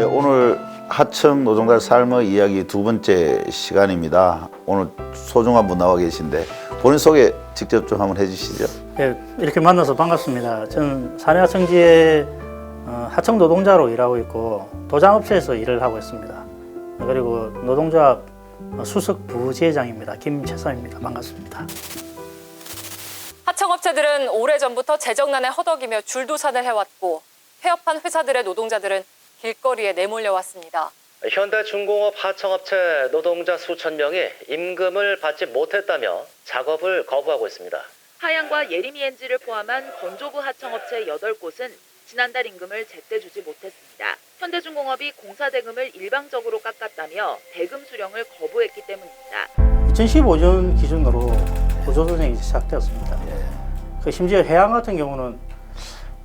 네, 오늘 하청 노동자 삶의 이야기 두 번째 시간입니다. 오늘 소중한 분 나와 계신데 본인 소개 직접 좀 한번 해주시죠. 네, 이렇게 만나서 반갑습니다. 저는 사내하청지에 하청 노동자로 일하고 있고 도장업체에서 일을 하고 있습니다. 그리고 노동조합 수석 부지회장입니다. 김채선입니다. 반갑습니다. 하청업체들은 오래전부터 재정난에 허덕이며 줄도산을 해왔고 폐업한 회사들의 노동자들은 길거리에 내몰려왔습니다. 현대중공업 하청업체 노동자 수천 명이 임금을 받지 못했다며 작업을 거부하고 있습니다. 하양과 예림이엔지를 포함한 건조부 하청업체 8곳은 지난달 임금을 제때 주지 못했습니다. 현대중공업이 공사 대금을 일방적으로 깎았다며 대금 수령을 거부했기 때문입니다. 2015년 기준으로 구조조정이 시작되었습니다. 그 심지어 해양 같은 경우는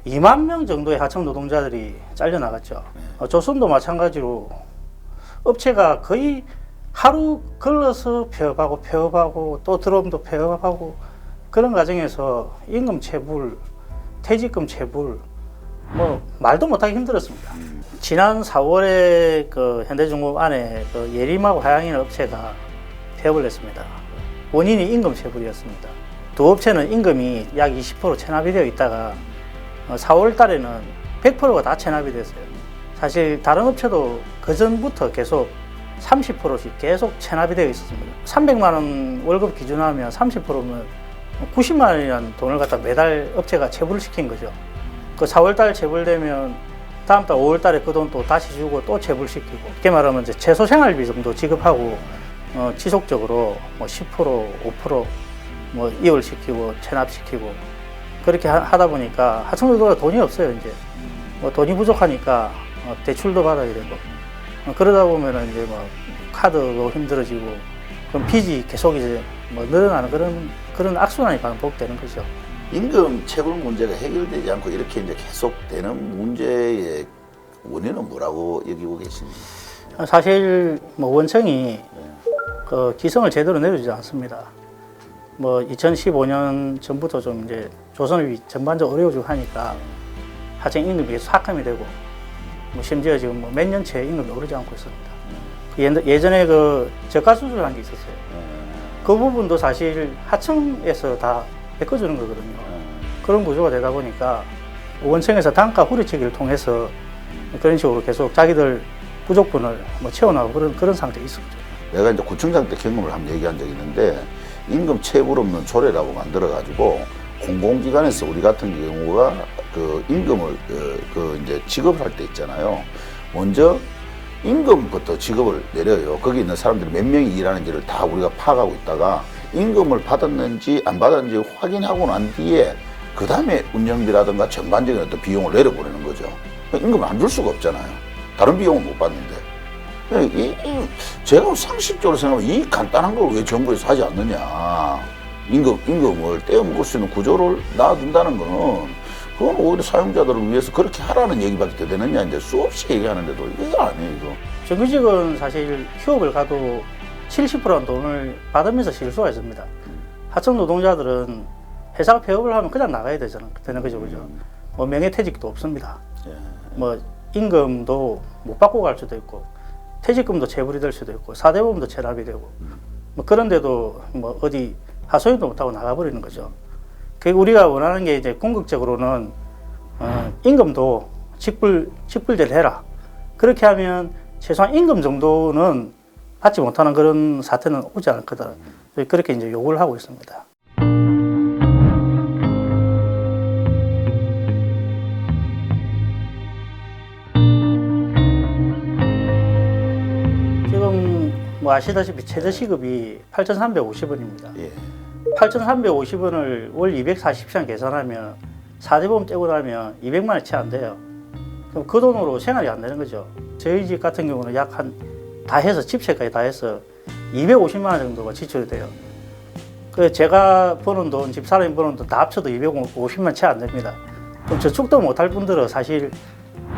2만 명 정도의 하청 노동자들이 잘려나갔죠. 조선도 마찬가지로 업체가 거의 하루 걸러서 폐업하고 또 들어오면 폐업하고 그런 과정에서 임금 체불, 퇴직금 체불 뭐 말도 못하기 힘들었습니다. 지난 4월에 그 현대중공업 안에 그 예림하고 하양이라는 업체가 폐업을 했습니다. 원인이 임금 체불이었습니다. 두 업체는 임금이 약 20% 체납이 되어 있다가 4월 달에는 100%가 다 체납이 됐어요. 사실 다른 업체도 그 전부터 계속 30%씩 계속 체납이 되어 있었습니다. 300만 원 월급 기준하면 30%면 90만 원이라는 돈을 갖다 매달 업체가 체불을 시킨 거죠. 그 4월 달 체불되면 다음 달 5월 달에 그 돈 또 다시 주고 또 체불시키고, 이렇게 말하면 이제 최소 생활비 정도 지급하고 지속적으로 뭐 10%, 5% 뭐 이월시키고 체납시키고 그렇게 하다 보니까 하청노동자가 돈이 없어요. 이제 뭐 돈이 부족하니까 대출도 받아야 되고 그러다 보면은 이제 뭐 카드도 힘들어지고 그럼 빚이 계속 이제 뭐 늘어나는 그런 악순환이 반복되는 거죠. 임금 체불 문제가 해결되지 않고 이렇게 이제 계속되는 문제의 원인은 뭐라고 여기고 계십니까? 사실 뭐 원청이 그 기성을 제대로 내려주지 않습니다. 뭐 2015년 전부터 좀 이제 조선업이 전반적으로 어려워지고 하니까 하청 임금이 계속 삭감이 되고 뭐 심지어 지금 뭐 몇 년째 임금이 오르지 않고 있습니다. 예전에 그 저가 수주를 한 게 있었어요. 그 부분도 사실 하청에서 다 메꿔주는 거거든요. 그런 구조가 되다 보니까 원청에서 단가 후려치기를 통해서 그런 식으로 계속 자기들 부족분을 뭐 채워나가고 그런 상태에 있었죠. 내가 이제 구청장 때 경험을 한번 얘기한 적이 있는데 임금 체불 없는 조례라고 만들어가지고 공공기관에서 우리 같은 경우가 그 임금을 그 이제 지급을 할 때 있잖아요. 먼저 임금부터 지급을 내려요. 거기 있는 사람들이 몇 명이 일하는지를 다 우리가 파악하고 있다가 임금을 받았는지 안 받았는지 확인하고 난 뒤에 그 다음에 운영비라든가 전반적인 어떤 비용을 내려보내는 거죠. 임금을 안 줄 수가 없잖아요. 다른 비용은 못 받는데. 제가 상식적으로 생각하면 이 간단한 걸 왜 정부에서 하지 않느냐. 임금을 떼어먹을 수 있는 구조를 놔둔다는 거는 그건 오히려 사용자들을 위해서 그렇게 하라는 얘기밖에 되느냐. 이제 수없이 얘기하는데도 이거 아니에요, 이거. 정규직은 사실 휴업을 가도 70%는 돈을 받으면서 쉴 수가 있습니다. 하청 노동자들은 회사가 폐업을 하면 그냥 나가야 되는 거죠, 그죠? 뭐 명예퇴직도 없습니다. 뭐 임금도 못 받고 갈 수도 있고, 퇴직금도 체불이 될 수도 있고, 사대보험도 체납이 되고, 뭐 그런데도 뭐 어디 하소연도 못하고 나가버리는 거죠. 그 우리가 원하는 게 이제 궁극적으로는 임금도 직불제를 해라. 그렇게 하면 최소한 임금 정도는 받지 못하는 그런 사태는 오지 않을 거다. 그렇게 이제 요구를 하고 있습니다. 지금 뭐 아시다시피 최저시급이 8,350원입니다. 예. 8,350원을 월 240시간 계산하면 4대보험 떼고 나면 200만 원이 채 안 돼요. 그럼 그 돈으로 생활이 안 되는 거죠. 저희 집 같은 경우는 약 다 해서 집세까지 다 해서 250만 원 정도가 지출이 돼요. 그 제가 버는 돈, 집사람이 버는 돈 다 합쳐도 250만 채 안 됩니다. 그럼 저축도 못할 분들은 사실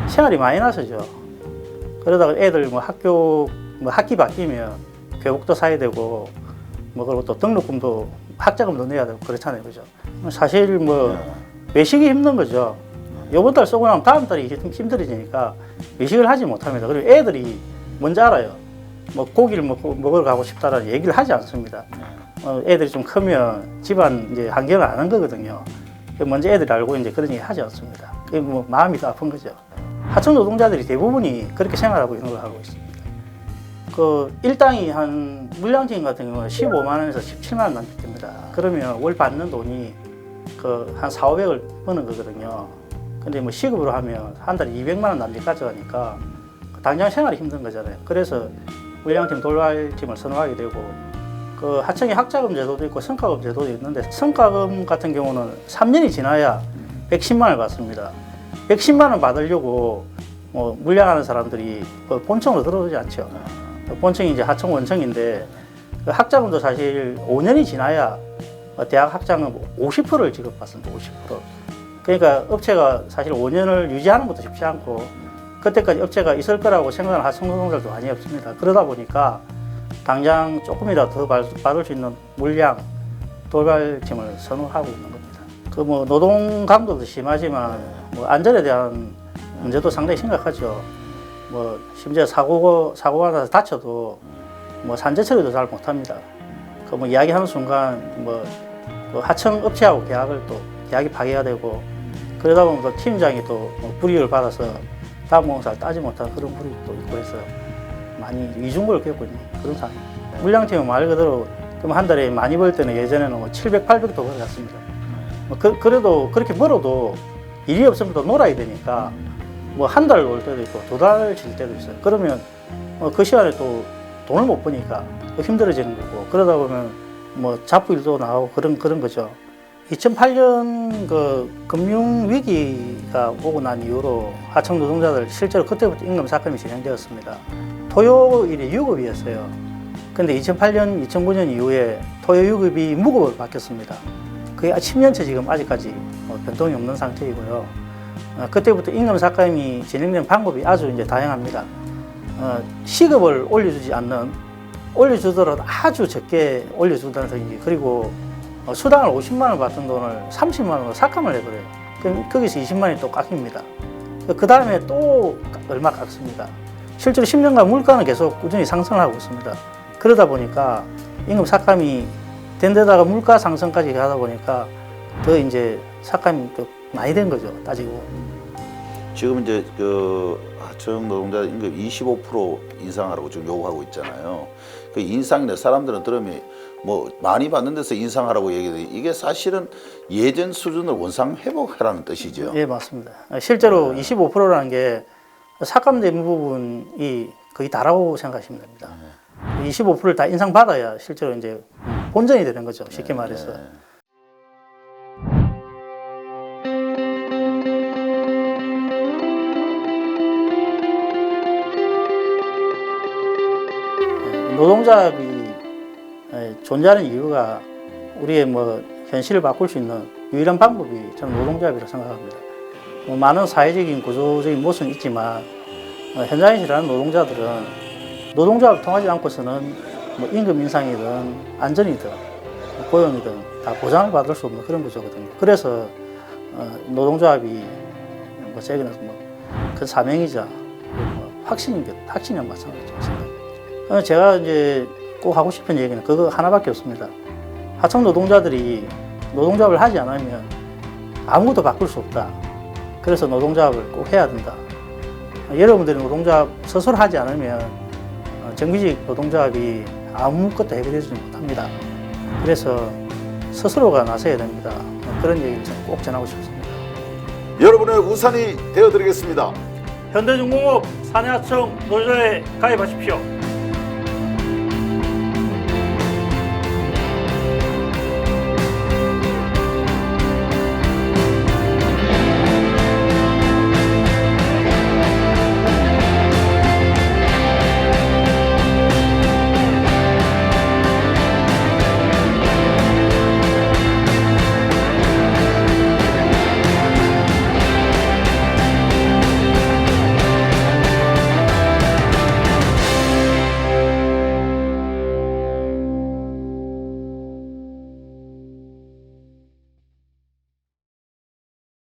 생활이 많이 나서죠. 그러다가 애들 뭐 학기 바뀌면 교복도 사야 되고 뭐 그리고 또 등록금도 학자금도 내야 되고 그렇잖아요, 그죠? 사실 뭐 외식이 힘든 거죠. 이번 달 쓰고 나면 다음 달이 좀 힘들어지니까 외식을 하지 못합니다. 그리고 애들이 먼저 알아요. 뭐 고기를 먹으러 가고 싶다라는 얘기를 하지 않습니다. 애들이 좀 크면 집안 이제 환경을 아는 거거든요. 먼저 애들이 알고 이제 그런 얘기 하지 않습니다. 그게 뭐 마음이 더 아픈 거죠. 하청 노동자들이 대부분이 그렇게 생활하고 있는 걸 알고 있습니다. 그 일당이 한 물량진 같은 경우는 15만 원에서 17만 원 남짓됩니다. 그러면 월 받는 돈이 그 한 4,500을 버는 거거든요. 근데 뭐 시급으로 하면 한 달에 200만 원 남짓 가져가니까 당장 생활이 힘든 거잖아요. 그래서 물량팀 돌발팀을 선호하게 되고 그 하청에 학자금 제도도 있고 성과금 제도도 있는데 성과금 같은 경우는 3년이 지나야 110만 원을 받습니다. 110만 원 받으려고 뭐 물량하는 사람들이 그 본청으로 들어오지 않죠. 본청이 이제 하청 원청인데 그 학자금도 사실 5년이 지나야 대학 학자금 50%를 지급받습니다. 50%. 그러니까 업체가 사실 5년을 유지하는 것도 쉽지 않고 그때까지 업체가 있을 거라고 생각하는 하청 노동자들도 많이 없습니다. 그러다 보니까 당장 조금이라도 더 받을 수 있는 물량 돌발팀을 선호하고 있는 겁니다. 그 뭐 노동 강도도 심하지만 뭐 안전에 대한 문제도 상당히 심각하죠. 뭐 심지어 사고가 나서 다쳐도 뭐 산재 처리도 잘 못합니다. 그 뭐 이야기하는 순간 그 하청 업체하고 계약이 파기가 되고 그러다 보면 또 팀장이 또뭐 불이익을 받아서 다음 공사를 따지 못한 그런 불이익도 있고 해서 많이 이중고를 겪고 있는 그런 상황입니다. 물량팀은 말 그대로 그럼 한 달에 많이 벌 때는 예전에는 뭐 700, 800도 벌어갔습니다. 그래도 그렇게 벌어도 일이 없으면 또 놀아야 되니까 뭐 한 달 놀 때도 있고 2달 쉴 때도 있어요. 그러면 그 시간에 또 돈을 못 버니까 또 힘들어지는 거고 그러다 보면 뭐 잡부일도 나오고 그런 거죠. 2008년 그 금융 위기가 오고 난 이후로 하청 노동자들 실제로 그때부터 임금 삭감이 진행되었습니다. 토요일이 유급이었어요. 근데 2008년, 2009년 이후에 토요 유급이 무급으로 바뀌었습니다. 그게 10년째 지금 아직까지 변동이 없는 상태이고요. 그때부터 임금 삭감이 진행된 방법이 아주 이제 다양합니다. 시급을 올려주더라도 아주 적게 올려주다든지 그리고 수당을 50만 원 받던 돈을 30만 원으로 삭감을 해버려요. 그럼 거기서 20만 원이 또 깎입니다. 그 다음에 또 얼마 깎습니다. 실제로 10년간 물가는 계속 꾸준히 상승을 하고 있습니다. 그러다 보니까 임금 삭감이 된 데다가 물가 상승까지 하다 보니까 더 이제 삭감이 또 많이 된 거죠, 따지고. 지금 이제 그 하청 노동자 임금 25% 인상하라고 지금 요구하고 있잖아요. 그 인상인데 사람들은 들으면 뭐 많이 받는 데서 인상하라고 얘기해 이게 사실은 예전 수준을 원상 회복하라는 뜻이죠. 예, 맞습니다. 실제로 25%라는 게 삭감된 부분이 거의 다라고 생각하시면 됩니다. 25%를 다 인상받아야 실제로 이제 본전이 되는 거죠. 쉽게 말해서. 노동조합이 존재하는 이유가 우리의 뭐 현실을 바꿀 수 있는 유일한 방법이 저는 노동조합이라고 생각합니다. 뭐 많은 사회적인 구조적인 모순이 있지만 현장에서 일하는 노동자들은 노동조합을 통하지 않고서는 뭐 임금 인상이든 안전이든 고용이든 다 보장을 받을 수 없는 그런 구조거든요. 그래서 노동조합이 뭐 제게는 그 사명이자 뭐 확신이랑 마찬가지라고 생각합니다. 제가 이제 꼭 하고 싶은 얘기는 그거 하나밖에 없습니다. 하청 노동자들이 노동조합을 하지 않으면 아무것도 바꿀 수 없다. 그래서 노동조합을 꼭 해야 된다. 여러분들이 노동조합 스스로 하지 않으면 정규직 노동조합이 아무것도 해결해주지 못합니다. 그래서 스스로가 나서야 됩니다. 그런 얘기를 저는 꼭 전하고 싶습니다. 여러분의 우산이 되어드리겠습니다. 현대중공업 사내하청 노조에 가입하십시오.